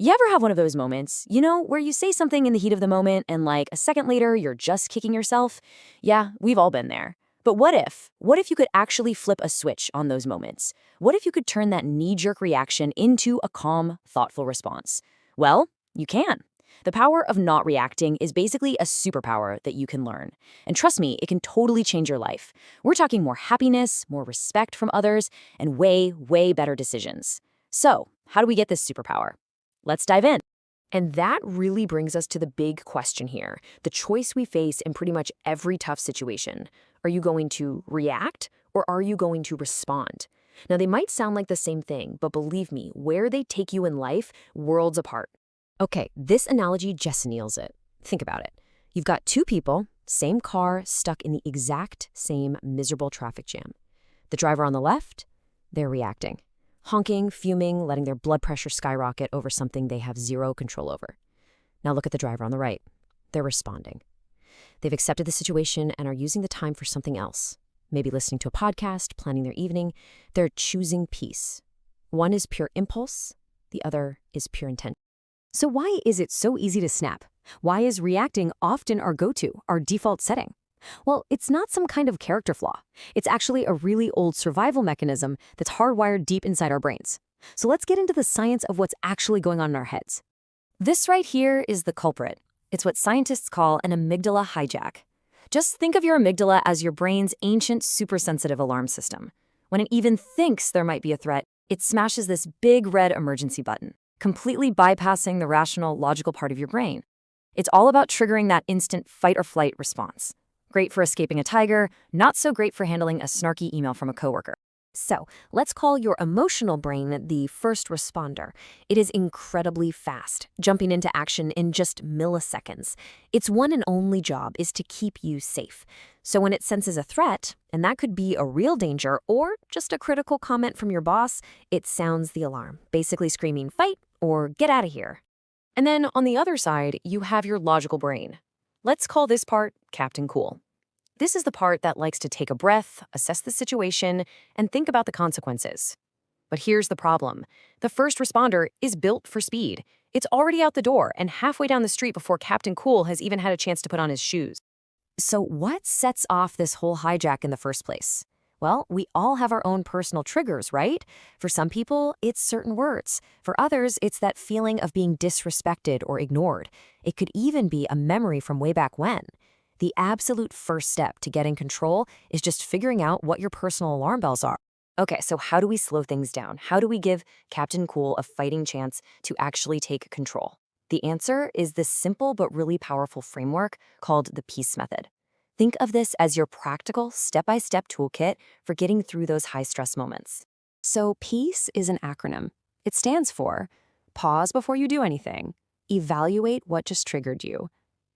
You ever have one of those moments, where you say something in the heat of the moment and like a second later you're just kicking yourself? Yeah, we've all been there. But what if? What if you could actually flip a switch on those moments? What if you could turn that knee-jerk reaction into a calm, thoughtful response? Well, you can. The power of not reacting is basically a superpower that you can learn. And trust me, it can totally change your life. We're talking more happiness, more respect from others, and way, way better decisions. So, how do we get this superpower? Let's dive in. And that really brings us to the big question here, the choice we face in pretty much every tough situation. Are you going to react or are you going to respond? Now, they might sound like the same thing, but believe me, where they take you in life, worlds apart. Okay, this analogy just nails it. Think about it. You've got two people, same car, stuck in the exact same miserable traffic jam. The driver on the left, they're reacting. Honking, fuming, letting their blood pressure skyrocket over something they have zero control over. Now look at the driver on the right. They're responding. They've accepted the situation and are using the time for something else. Maybe listening to a podcast, planning their evening. They're choosing peace. One is pure impulse, the other is pure intent. So why is it so easy to snap? Why is reacting often our go-to, our default setting? Well, it's not some kind of character flaw. It's actually a really old survival mechanism that's hardwired deep inside our brains. So let's get into the science of what's actually going on in our heads. This right here is the culprit. It's what scientists call an amygdala hijack. Just think of your amygdala as your brain's ancient supersensitive alarm system. When it even thinks there might be a threat, it smashes this big red emergency button, completely bypassing the rational, logical part of your brain. It's all about triggering that instant fight or flight response. Great for escaping a tiger, not so great for handling a snarky email from a coworker. So, let's call your emotional brain the first responder. It is incredibly fast, jumping into action in just milliseconds. Its one and only job is to keep you safe. So when it senses a threat, and that could be a real danger or just a critical comment from your boss, it sounds the alarm, basically screaming, "Fight!" or "Get out of here." And then on the other side, you have your logical brain. Let's call this part Captain Cool. This is the part that likes to take a breath, assess the situation, and think about the consequences. But here's the problem. The first responder is built for speed. It's already out the door and halfway down the street before Captain Cool has even had a chance to put on his shoes. So what sets off this whole hijack in the first place? Well, we all have our own personal triggers, right? For some people, it's certain words. For others, it's that feeling of being disrespected or ignored. It could even be a memory from way back when. The absolute first step to getting control is just figuring out what your personal alarm bells are. Okay, so how do we slow things down? How do we give Captain Cool a fighting chance to actually take control? The answer is this simple but really powerful framework called the PEACE method. Think of this as your practical, step-by-step toolkit for getting through those high-stress moments. So PEACE is an acronym. It stands for pause before you do anything, evaluate what just triggered you,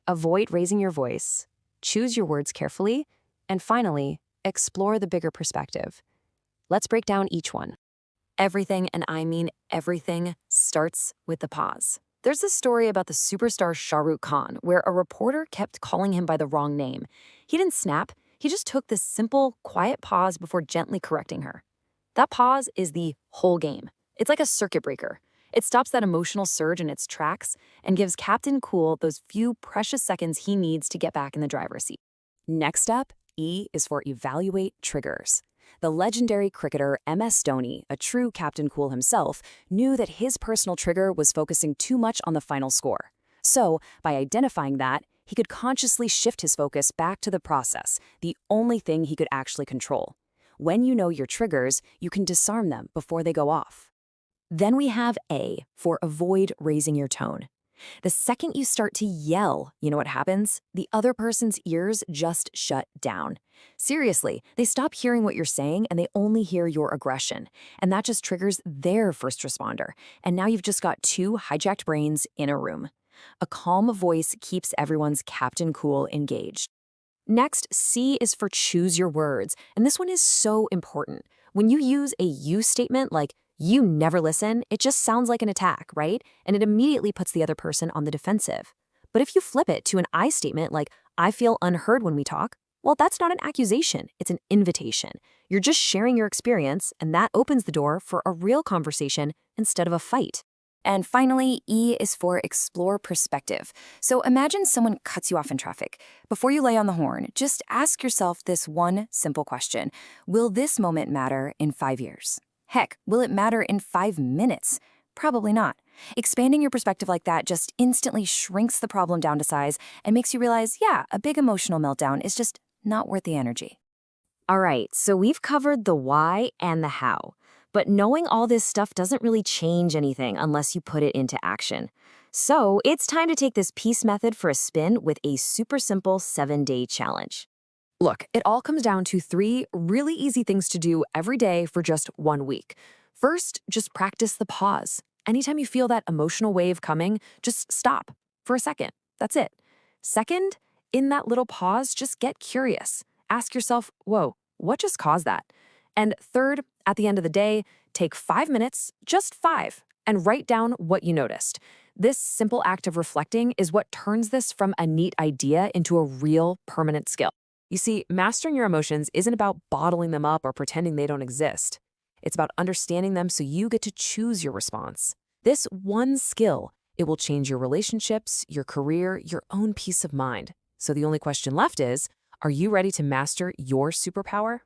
avoid raising your voice, choose your words carefully, and finally, explore the bigger perspective. Let's break down each one. Everything, and I mean everything, starts with the pause. There's this story about the superstar Shah Rukh Khan where a reporter kept calling him by the wrong name. He didn't snap, he just took this simple, quiet pause before gently correcting her. That pause is the whole game. It's like a circuit breaker. It stops that emotional surge in its tracks and gives Captain Cool those few precious seconds he needs to get back in the driver's seat. Next up, E is for evaluate triggers. The legendary cricketer MS Dhoni, a true Captain Cool himself, knew that his personal trigger was focusing too much on the final score. So, by identifying that, he could consciously shift his focus back to the process, the only thing he could actually control. When you know your triggers, you can disarm them before they go off. Then we have A for avoid raising your tone. The second you start to yell, you know what happens? The other person's ears just shut down. Seriously, they stop hearing what you're saying and they only hear your aggression. And that just triggers their first responder. And now you've just got two hijacked brains in a room. A calm voice keeps everyone's Captain Cool engaged. Next, C is for choose your words. And this one is so important. When you use a you statement like, "You never listen," it just sounds like an attack, right? And it immediately puts the other person on the defensive. But if you flip it to an I statement like, "I feel unheard when we talk," well, that's not an accusation, it's an invitation. You're just sharing your experience, and that opens the door for a real conversation instead of a fight. And finally, E is for explore perspective. So imagine someone cuts you off in traffic. Before you lay on the horn, just ask yourself this one simple question. Will this moment matter in 5 years? Heck, will it matter in 5 minutes? Probably not. Expanding your perspective like that just instantly shrinks the problem down to size and makes you realize, yeah, a big emotional meltdown is just not worth the energy. All right, so we've covered the why and the how. But knowing all this stuff doesn't really change anything unless you put it into action. So it's time to take this peace method for a spin with a super simple 7-day challenge. Look, it all comes down to 3 really easy things to do every day for just 1 week. First, just practice the pause. Anytime you feel that emotional wave coming, just stop for a second. That's it. Second, in that little pause, just get curious. Ask yourself, whoa, what just caused that? And third, at the end of the day, take 5 minutes, just 5, and write down what you noticed. This simple act of reflecting is what turns this from a neat idea into a real permanent skill. You see, mastering your emotions isn't about bottling them up or pretending they don't exist. It's about understanding them so you get to choose your response. This one skill, it will change your relationships, your career, your own peace of mind. So the only question left is, are you ready to master your superpower?